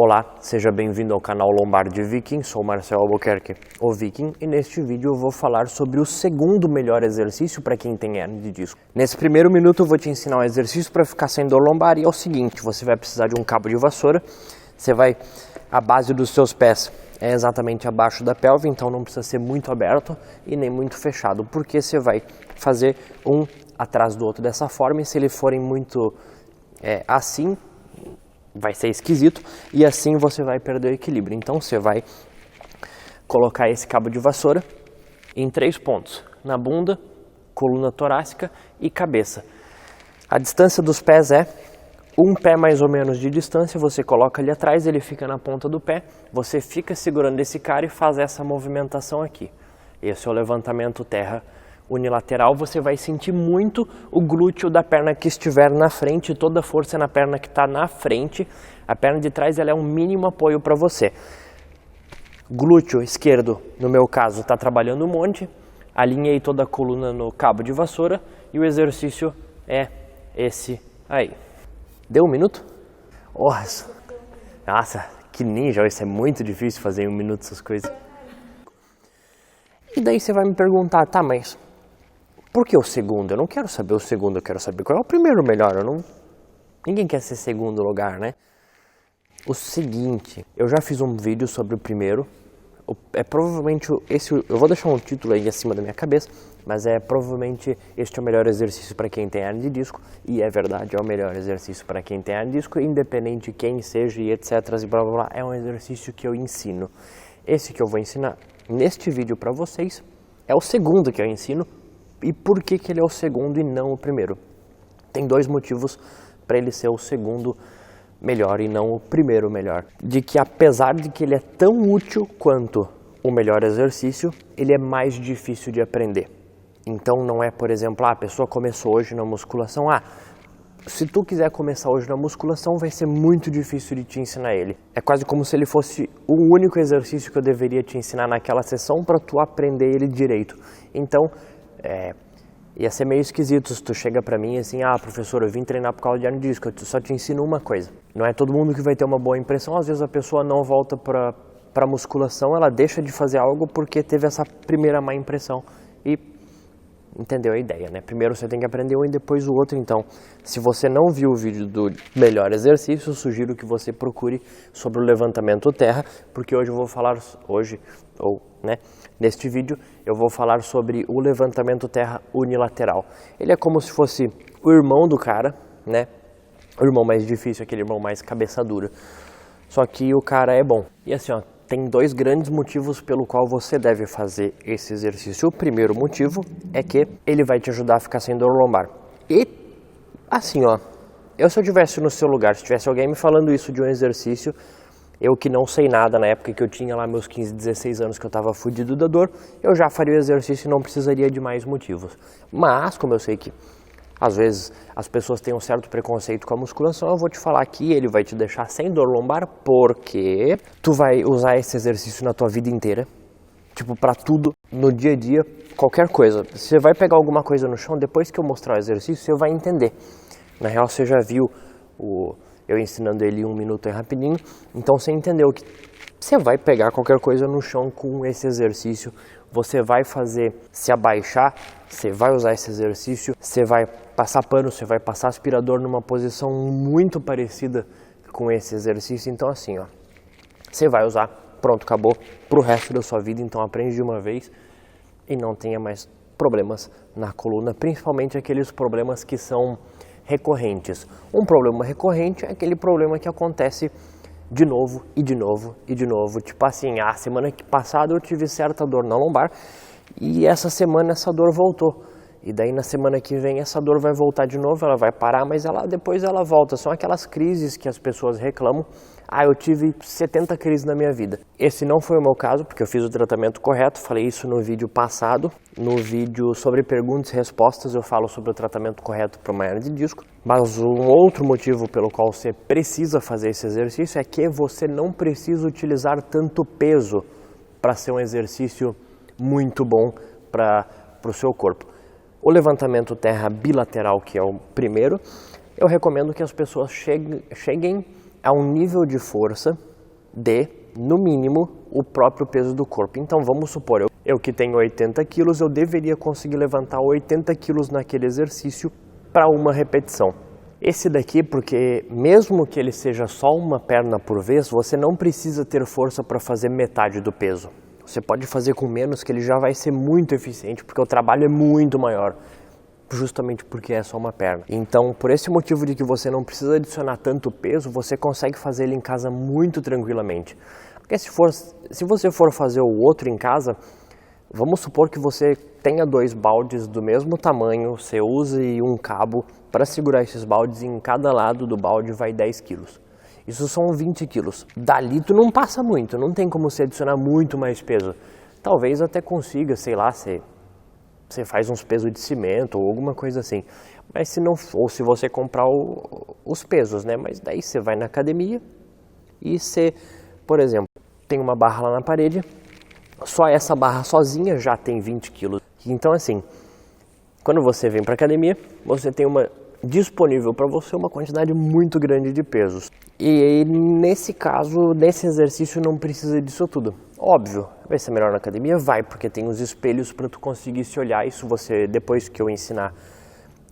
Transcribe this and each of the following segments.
Olá, seja bem-vindo ao canal Lombardi Viking, sou Marcelo Albuquerque, o Viking, e neste vídeo eu vou falar sobre o segundo melhor exercício para quem tem hernia de disco. Nesse primeiro minuto eu vou te ensinar um exercício para ficar sem dor lombar e é o seguinte, você vai precisar de um cabo de vassoura, a base dos seus pés é exatamente abaixo da pelve, então não precisa ser muito aberto e nem muito fechado, porque você vai fazer um atrás do outro dessa forma e se eles forem muito assim, vai ser esquisito e assim você vai perder o equilíbrio. Então você vai colocar esse cabo de vassoura em 3 pontos, na bunda, coluna torácica e cabeça. A distância dos pés é um pé mais ou menos de distância, você coloca ali atrás, ele fica na ponta do pé, você fica segurando esse cara e faz essa movimentação aqui. Esse é o levantamento terra unilateral, você vai sentir muito o glúteo da perna que estiver na frente, toda a força na perna que está na frente, a perna de trás ela é um mínimo apoio para você. Glúteo esquerdo, no meu caso, está trabalhando um monte, alinhei toda a coluna no cabo de vassoura e o exercício é esse aí. Deu 1 minuto? Nossa, que ninja, isso é muito difícil fazer em 1 minuto essas coisas. E daí você vai me perguntar, tá, mas por que o segundo? Eu não quero saber o segundo, eu quero saber qual é o primeiro melhor. Ninguém quer ser segundo lugar, né? O seguinte, eu já fiz um vídeo sobre o primeiro. Provavelmente esse, eu vou deixar um título aí acima da minha cabeça, mas provavelmente este é o melhor exercício para quem tem hernia de disco, e é verdade, é o melhor exercício para quem tem hernia de disco, independente de quem seja e etc, e blá blá blá, é um exercício que eu ensino. Esse que eu vou ensinar neste vídeo para vocês é o segundo que eu ensino. E por que ele é o segundo e não o primeiro? Tem 2 motivos para ele ser o segundo melhor e não o primeiro melhor. De que apesar de que ele é tão útil quanto o melhor exercício, ele é mais difícil de aprender. Então não é, por exemplo, a pessoa começou hoje na musculação, se tu quiser começar hoje na musculação, vai ser muito difícil de te ensinar ele. É quase como se ele fosse o único exercício que eu deveria te ensinar naquela sessão para tu aprender ele direito. Então, ia ser meio esquisito se tu chega pra mim assim, professor, eu vim treinar por causa de hernia de disco, eu só te ensino uma coisa. Não é todo mundo que vai ter uma boa impressão, às vezes a pessoa não volta pra musculação, ela deixa de fazer algo porque teve essa primeira má impressão e entendeu a ideia, né? Primeiro você tem que aprender um e depois o outro, então se você não viu o vídeo do melhor exercício, eu sugiro que você procure sobre o levantamento terra, porque hoje eu vou falar, neste vídeo eu vou falar sobre o levantamento terra unilateral. Ele é como se fosse o irmão do cara, né? O irmão mais difícil, aquele irmão mais cabeça dura. Só que o cara é bom. E assim, tem 2 grandes motivos pelo qual você deve fazer esse exercício. O primeiro motivo é que ele vai te ajudar a ficar sem dor lombar. E assim, se eu estivesse no seu lugar, se tivesse alguém me falando isso de um exercício, eu que não sei nada, na época que eu tinha lá meus 15, 16 anos que eu estava fudido da dor, eu já faria o exercício e não precisaria de mais motivos. Mas, como eu sei que às vezes as pessoas têm um certo preconceito com a musculação, eu vou te falar que ele vai te deixar sem dor lombar porque tu vai usar esse exercício na tua vida inteira, tipo para tudo, no dia a dia, qualquer coisa. Você vai pegar alguma coisa no chão, depois que eu mostrar o exercício, você vai entender. Na real, você já viu eu ensinando ele em 1 minuto rapidinho, então você entendeu que você vai pegar qualquer coisa no chão com esse exercício, você vai fazer se abaixar, você vai usar esse exercício, você vai passar pano, você vai passar aspirador numa posição muito parecida com esse exercício, então assim, você vai usar, pronto, acabou, pro resto da sua vida, então aprende de uma vez e não tenha mais problemas na coluna, principalmente aqueles problemas que são recorrentes. Um problema recorrente é aquele problema que acontece de novo e de novo e de novo. Tipo assim, a semana passada eu tive certa dor na lombar e essa semana essa dor voltou. E daí na semana que vem essa dor vai voltar de novo, ela vai parar, mas depois ela volta. São aquelas crises que as pessoas reclamam. Eu tive 70 crises na minha vida. Esse não foi o meu caso, porque eu fiz o tratamento correto, falei isso no vídeo passado. No vídeo sobre perguntas e respostas eu falo sobre o tratamento correto para uma hernia de disco. Mas um outro motivo pelo qual você precisa fazer esse exercício é que você não precisa utilizar tanto peso para ser um exercício muito bom para o seu corpo. O levantamento terra bilateral, que é o primeiro, eu recomendo que as pessoas cheguem a um nível de força de, no mínimo, o próprio peso do corpo. Então vamos supor, eu que tenho 80 quilos, eu deveria conseguir levantar 80 quilos naquele exercício para uma repetição. Esse daqui, porque mesmo que ele seja só uma perna por vez, você não precisa ter força para fazer metade do peso. Você pode fazer com menos, que ele já vai ser muito eficiente, porque o trabalho é muito maior, justamente porque é só uma perna. Então, por esse motivo de que você não precisa adicionar tanto peso, você consegue fazer ele em casa muito tranquilamente. Porque se você for fazer o outro em casa, vamos supor que você tenha 2 baldes do mesmo tamanho, você use um cabo para segurar esses baldes e em cada lado do balde vai 10 quilos. Isso são 20 quilos. Dali tu não passa muito, não tem como você adicionar muito mais peso. Talvez até consiga, sei lá, você faz uns pesos de cimento ou alguma coisa assim. Mas se não, ou se você comprar os pesos, né? Mas daí você vai na academia e você, por exemplo, tem uma barra lá na parede, só essa barra sozinha já tem 20 quilos. Então assim, quando você vem para a academia, você tem disponível para você uma quantidade muito grande de pesos. E nesse caso, nesse exercício não precisa disso tudo. Óbvio, vai ser melhor na academia? Vai, porque tem os espelhos para tu conseguir se olhar. Isso você, depois que eu ensinar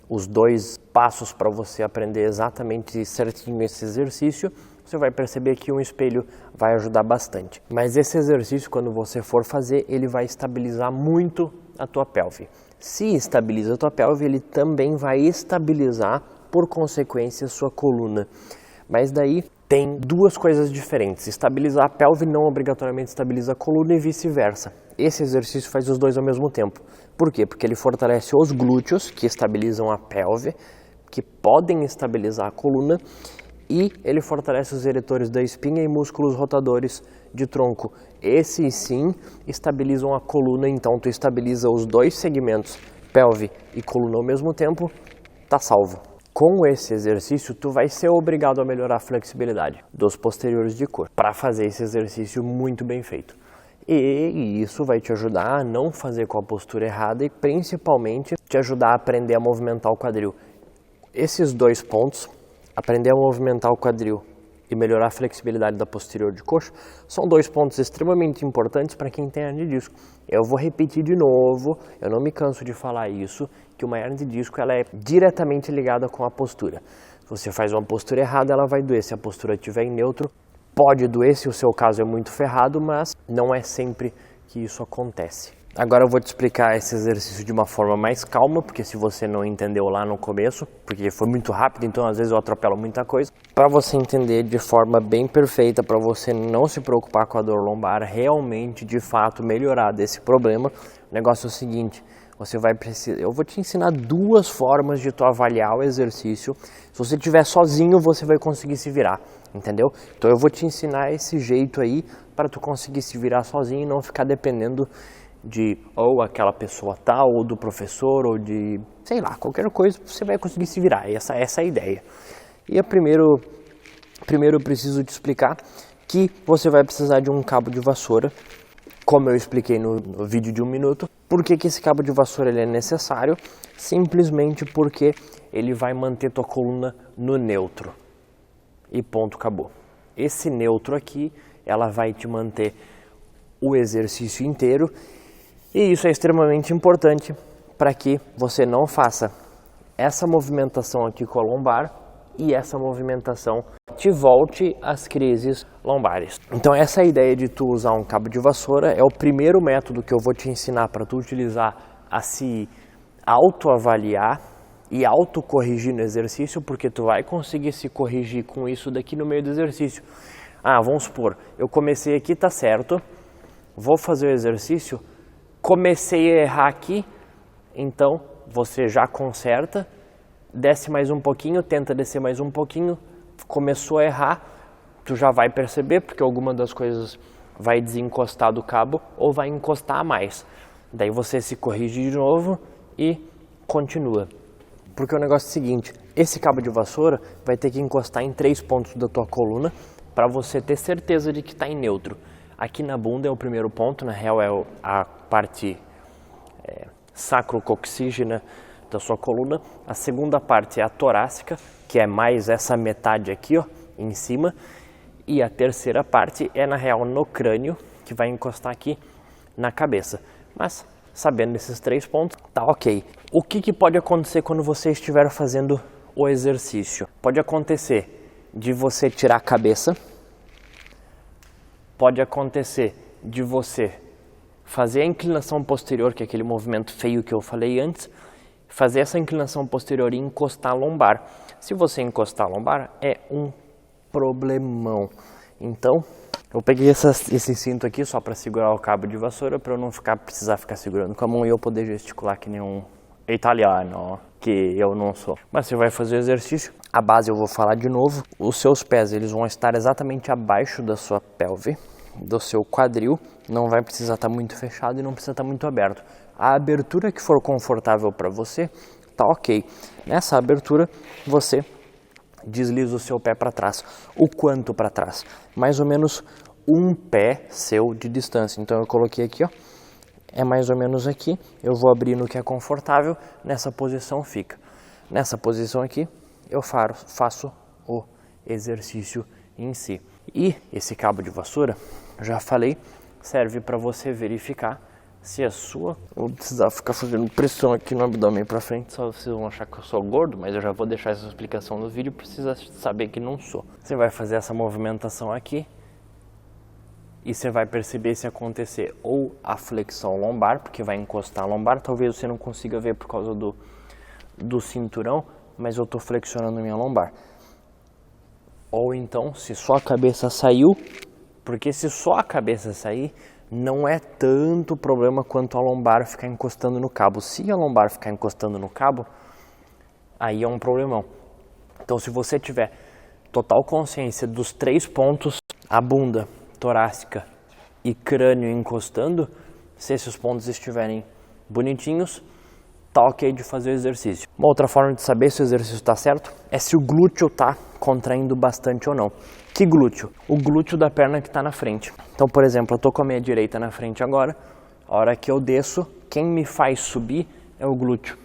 os 2 passos para você aprender exatamente certinho esse exercício, você vai perceber que um espelho vai ajudar bastante. Mas esse exercício, quando você for fazer, ele vai estabilizar muito a tua pelve. Se estabiliza a tua pelve, ele também vai estabilizar, por consequência, a sua coluna. Mas daí tem 2 coisas diferentes. Estabilizar a pelve não obrigatoriamente estabiliza a coluna e vice-versa. Esse exercício faz os 2 ao mesmo tempo. Por quê? Porque ele fortalece os glúteos, que estabilizam a pelve, que podem estabilizar a coluna, e ele fortalece os eretores da espinha e músculos rotadores de tronco. Esses sim estabilizam a coluna, então tu estabiliza os 2 segmentos, pelve e coluna ao mesmo tempo, tá salvo. Com esse exercício, tu vai ser obrigado a melhorar a flexibilidade dos posteriores de coxa para fazer esse exercício muito bem feito. E isso vai te ajudar a não fazer com a postura errada e principalmente te ajudar a aprender a movimentar o quadril. Esses 2 pontos, aprender a movimentar o quadril e melhorar a flexibilidade da posterior de coxa, são 2 pontos extremamente importantes para quem tem hernia de disco. Eu vou repetir de novo, eu não me canso de falar isso, que uma hernia de disco ela é diretamente ligada com a postura. Se você faz uma postura errada, ela vai doer. Se a postura estiver em neutro, pode doer se o seu caso é muito ferrado, mas não é sempre que isso acontece. Agora eu vou te explicar esse exercício de uma forma mais calma, porque se você não entendeu lá no começo, porque foi muito rápido, então às vezes eu atropelo muita coisa, para você entender de forma bem perfeita, para você não se preocupar com a dor lombar, realmente, de fato, melhorar desse problema, o negócio é o seguinte, você vai precisar, eu vou te ensinar 2 formas de tu avaliar o exercício. Se você estiver sozinho, você vai conseguir se virar, entendeu? Então eu vou te ensinar esse jeito aí, para tu conseguir se virar sozinho e não ficar dependendo de ou aquela pessoa tal, ou do professor, ou de, sei lá, qualquer coisa, você vai conseguir se virar. Essa é a ideia. E primeiro eu preciso te explicar que você vai precisar de um cabo de vassoura, como eu expliquei no vídeo de 1 minuto. Por que esse cabo de vassoura ele é necessário? Simplesmente porque ele vai manter tua coluna no neutro. E ponto, acabou. Esse neutro aqui, ela vai te manter o exercício inteiro. E isso é extremamente importante para que você não faça essa movimentação aqui com a lombar e essa movimentação te volte às crises lombares. Então essa ideia de tu usar um cabo de vassoura é o primeiro método que eu vou te ensinar para tu utilizar a se autoavaliar e autocorrigir no exercício, porque tu vai conseguir se corrigir com isso daqui no meio do exercício. Vamos supor, eu comecei aqui, tá certo, vou fazer o exercício, comecei a errar aqui, então você já conserta, desce mais um pouquinho, tenta descer mais um pouquinho, começou a errar, tu já vai perceber, porque alguma das coisas vai desencostar do cabo ou vai encostar a mais. Daí você se corrige de novo e continua. Porque o negócio é o seguinte, esse cabo de vassoura vai ter que encostar em 3 pontos da tua coluna para você ter certeza de que está em neutro. Aqui na bunda é o primeiro ponto, na real é a parte sacrococcígea da sua coluna. A segunda parte é a torácica, que é mais essa metade aqui, ó, em cima. E a terceira parte é, na real, no crânio, que vai encostar aqui na cabeça. Mas, sabendo esses 3 pontos, tá ok. O que pode acontecer quando você estiver fazendo o exercício? Pode acontecer de você tirar a cabeça, pode acontecer de você fazer a inclinação posterior, que é aquele movimento feio que eu falei antes, fazer essa inclinação posterior e encostar a lombar. Se você encostar a lombar, é um problemão. Então, eu peguei esse cinto aqui só para segurar o cabo de vassoura, para eu não precisar ficar segurando com a mão e eu poder gesticular que nem um italiano, que eu não sou. Mas você vai fazer o exercício, a base eu vou falar de novo. Os seus pés, eles vão estar exatamente abaixo da sua pelve, do seu quadril. Não vai precisar estar muito fechado e não precisa estar muito aberto. A abertura que for confortável para você, tá ok. Nessa abertura, você desliza o seu pé para trás. O quanto para trás? Mais ou menos um pé seu de distância. Então eu coloquei aqui, ó, é mais ou menos aqui. Eu vou abrir no que é confortável, nessa posição fica. Nessa posição aqui, eu faço o exercício em si. E esse cabo de vassoura, já falei, serve para você verificar se a sua... Vou precisar ficar fazendo pressão aqui no abdômen para frente, só vocês vão achar que eu sou gordo, mas eu já vou deixar essa explicação no vídeo, precisa saber que não sou. Você vai fazer essa movimentação aqui e você vai perceber se acontecer ou a flexão lombar, porque vai encostar a lombar, talvez você não consiga ver por causa do cinturão, mas eu estou flexionando minha lombar. Ou então, se só a cabeça saiu, porque se só a cabeça sair, não é tanto problema quanto a lombar ficar encostando no cabo. Se a lombar ficar encostando no cabo, aí é um problemão. Então, se você tiver total consciência dos 3 pontos, a bunda, torácica e crânio encostando, se esses pontos estiverem bonitinhos, tá ok de fazer o exercício. Uma outra forma de saber se o exercício está certo é se o glúteo está contraindo bastante ou não. Que glúteo? O glúteo da perna que está na frente. Então, por exemplo, eu estou com a minha direita na frente agora, a hora que eu desço, quem me faz subir é o glúteo.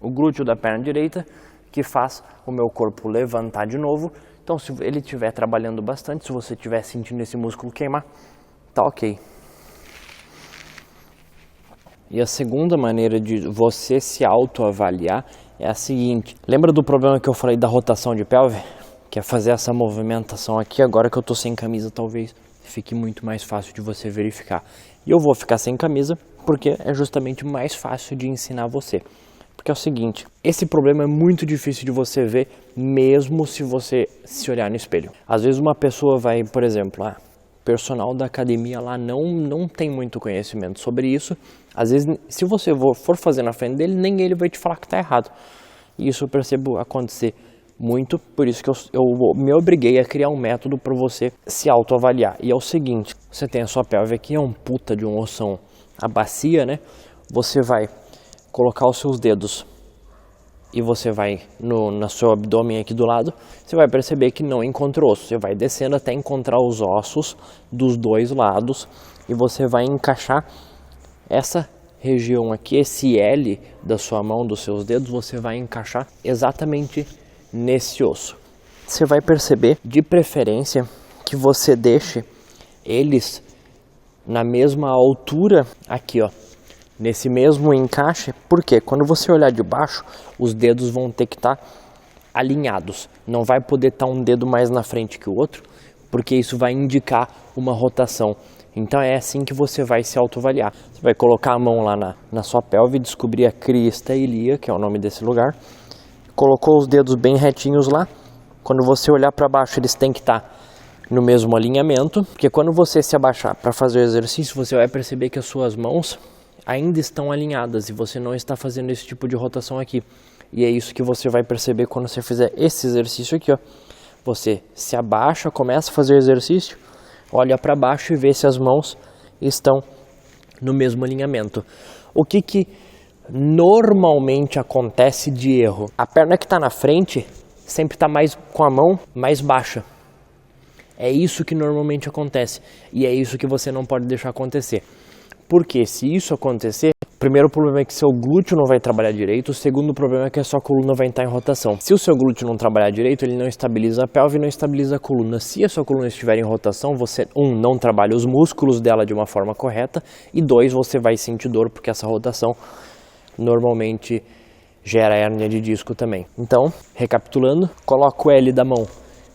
O glúteo da perna direita que faz o meu corpo levantar de novo. Então, se ele estiver trabalhando bastante, se você estiver sentindo esse músculo queimar, tá ok. E a segunda maneira de você se autoavaliar é a seguinte. Lembra do problema que eu falei da rotação de pelve? Que é fazer essa movimentação aqui. Agora que eu tô sem camisa, talvez fique muito mais fácil de você verificar. E eu vou ficar sem camisa porque é justamente mais fácil de ensinar você. Porque é o seguinte, esse problema é muito difícil de você ver, mesmo se você se olhar no espelho. Às vezes uma pessoa vai, por exemplo, personal da academia lá não tem muito conhecimento sobre isso. Às vezes, se você for fazer na frente dele, nem ele vai te falar que está errado. E isso eu percebo acontecer muito, por isso que eu me obriguei a criar um método para você se autoavaliar. E é o seguinte, você tem a sua pelve aqui, é um puta de um ossão, a bacia, né? Você vai colocar os seus dedos e você vai no seu abdômen aqui do lado, você vai perceber que não encontra osso. Você vai descendo até encontrar os ossos dos 2 lados e você vai encaixar essa região aqui, esse L da sua mão, dos seus dedos, você vai encaixar exatamente nesse osso. Você vai perceber, de preferência, que você deixe eles na mesma altura aqui, ó, nesse mesmo encaixe, porque quando você olhar de baixo, os dedos vão ter que estar alinhados. Não vai poder estar um dedo mais na frente que o outro, porque isso vai indicar uma rotação. Então é assim que você vai se autoavaliar. Você vai colocar a mão lá na sua pelve, descobrir a crista ilíaca, que é o nome desse lugar. Colocou os dedos bem retinhos lá. Quando você olhar para baixo, eles têm que estar no mesmo alinhamento, porque quando você se abaixar para fazer o exercício, você vai perceber que as suas mãos ainda estão alinhadas e você não está fazendo esse tipo de rotação aqui. E é isso que você vai perceber quando você fizer esse exercício aqui, ó. Você se abaixa, começa a fazer o exercício, olha para baixo e vê se as mãos estão no mesmo alinhamento. O que normalmente acontece de erro? A perna que está na frente sempre está mais com a mão mais baixa. É isso que normalmente acontece e é isso que você não pode deixar acontecer. Porque se isso acontecer, primeiro problema é que seu glúteo não vai trabalhar direito, o segundo problema é que a sua coluna vai estar em rotação. Se o seu glúteo não trabalhar direito, ele não estabiliza a pelve e não estabiliza a coluna. Se a sua coluna estiver em rotação, você, não trabalha os músculos dela de uma forma correta, e 2, você vai sentir dor, porque essa rotação normalmente gera hérnia de disco também. Então, recapitulando, coloca o L da mão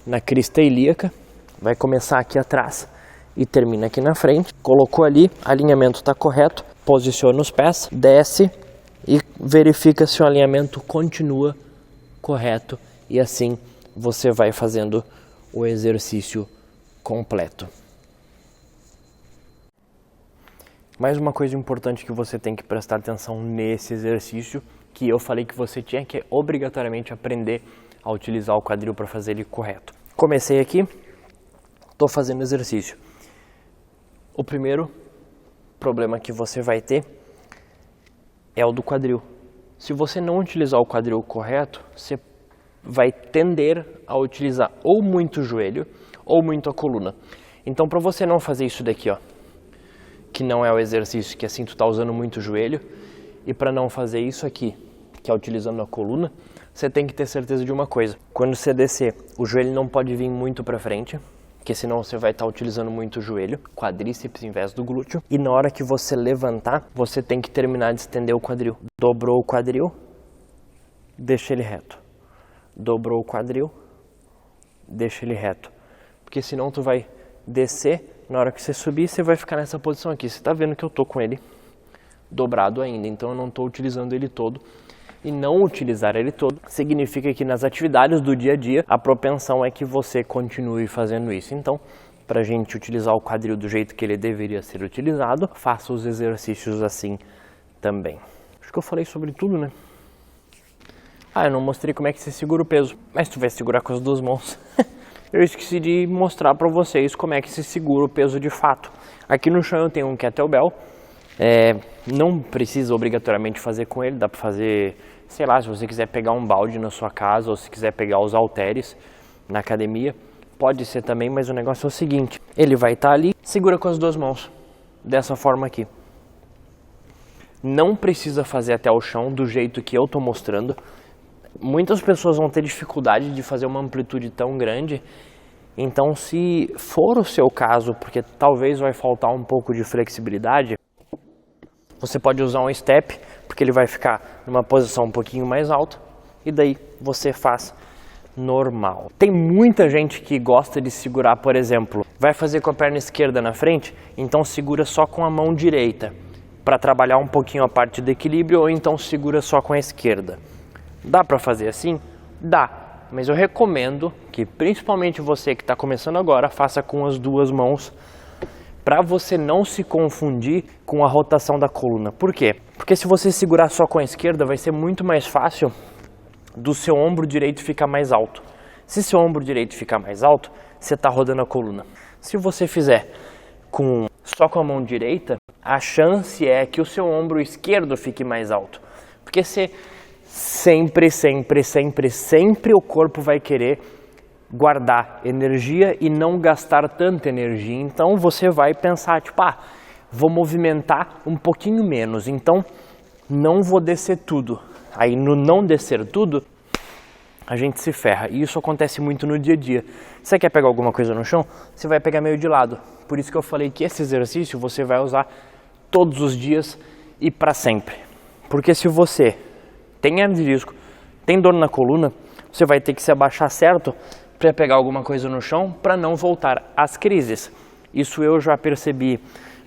na crista ilíaca, vai começar aqui atrás e termina aqui na frente. Colocou ali, alinhamento está correto, posiciona os pés, desce e verifica se o alinhamento continua correto, e assim você vai fazendo o exercício completo. Mais uma coisa importante que você tem que prestar atenção nesse exercício, que eu falei que você tinha que obrigatoriamente aprender a utilizar o quadril para fazer ele correto. Comecei aqui, estou fazendo exercício. O primeiro problema que você vai ter é o do quadril. Se você não utilizar o quadril correto, você vai tender a utilizar ou muito o joelho ou muito a coluna. Então, para você não fazer isso daqui, ó, que não é o exercício, que assim tu tá usando muito o joelho, e para não fazer isso aqui, que é utilizando a coluna, você tem que ter certeza de uma coisa: quando você descer, o joelho não pode vir muito para frente, porque senão você vai estar utilizando muito o joelho, quadríceps em vez do glúteo, e na hora que você levantar, você tem que terminar de estender o quadril. Dobrou o quadril, deixa ele reto. Dobrou o quadril, deixa ele reto. Porque senão tu vai descer, na hora que você subir, você vai ficar nessa posição aqui. Você está vendo que eu tô com ele dobrado ainda, então eu não estou utilizando ele todo. E não utilizar ele todo significa que nas atividades do dia a dia, a propensão é que você continue fazendo isso. Então, para a gente utilizar o quadril do jeito que ele deveria ser utilizado, faça os exercícios assim também. Acho que eu falei sobre tudo, né? Eu não mostrei como é que você segura o peso, mas tu vai segurar com as duas mãos. Eu esqueci de mostrar para vocês como é que se segura o peso de fato. Aqui no chão eu tenho um kettlebell. Não precisa obrigatoriamente fazer com ele, dá para fazer, sei lá, se você quiser pegar um balde na sua casa ou se quiser pegar os halteres na academia, pode ser também, mas o negócio é o seguinte: ele vai estar ali, segura com as duas mãos, dessa forma aqui. Não precisa fazer até o chão do jeito que eu estou mostrando. Muitas pessoas vão ter dificuldade de fazer uma amplitude tão grande, então se for o seu caso, porque talvez vai faltar um pouco de flexibilidade, você pode usar um step, porque ele vai ficar numa posição um pouquinho mais alta, e daí você faz normal. Tem muita gente que gosta de segurar, por exemplo, vai fazer com a perna esquerda na frente, então segura só com a mão direita, para trabalhar um pouquinho a parte do equilíbrio, ou então segura só com a esquerda. Dá para fazer assim? Dá, mas eu recomendo que principalmente você que está começando agora, faça com as duas mãos, para você não se confundir com a rotação da coluna. Por quê? Porque se você segurar só com a esquerda, vai ser muito mais fácil do seu ombro direito ficar mais alto. Se seu ombro direito ficar mais alto, você está rodando a coluna. Se você fizer só com a mão direita, a chance é que o seu ombro esquerdo fique mais alto. Porque sempre o corpo vai querer guardar energia e não gastar tanta energia. Então você vai pensar, tipo, vou movimentar um pouquinho menos, então não vou descer tudo. Aí no não descer tudo, a gente se ferra. E isso acontece muito no dia a dia. Você quer pegar alguma coisa no chão? Você vai pegar meio de lado. Por isso que eu falei que esse exercício você vai usar todos os dias e para sempre. Porque se você tem hernia de disco, tem dor na coluna, você vai ter que se abaixar certo para pegar alguma coisa no chão para não voltar às crises. Isso eu já percebi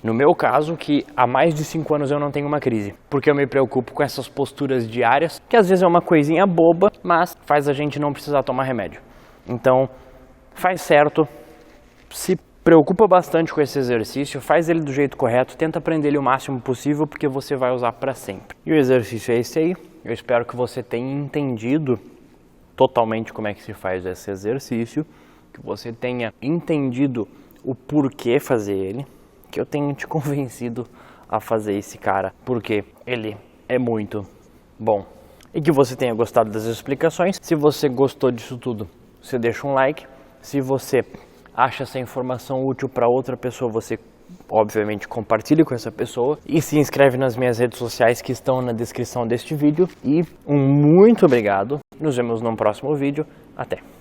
no meu caso, que há mais de 5 anos eu não tenho uma crise, porque eu me preocupo com essas posturas diárias, que às vezes é uma coisinha boba, mas faz a gente não precisar tomar remédio. Então, faz certo, se preocupa bastante com esse exercício, faz ele do jeito correto, tenta aprender ele o máximo possível, porque você vai usar para sempre. E o exercício é esse aí. Eu espero que você tenha entendido totalmente como é que se faz esse exercício, que você tenha entendido o porquê fazer ele, que eu tenha te convencido a fazer esse cara, porque ele é muito bom. E que você tenha gostado das explicações. Se você gostou disso tudo, você deixa um like. Se você acha essa informação útil para outra pessoa, você obviamente compartilhe com essa pessoa e se inscreve nas minhas redes sociais que estão na descrição deste vídeo. E muito obrigado, nos vemos no próximo vídeo, até!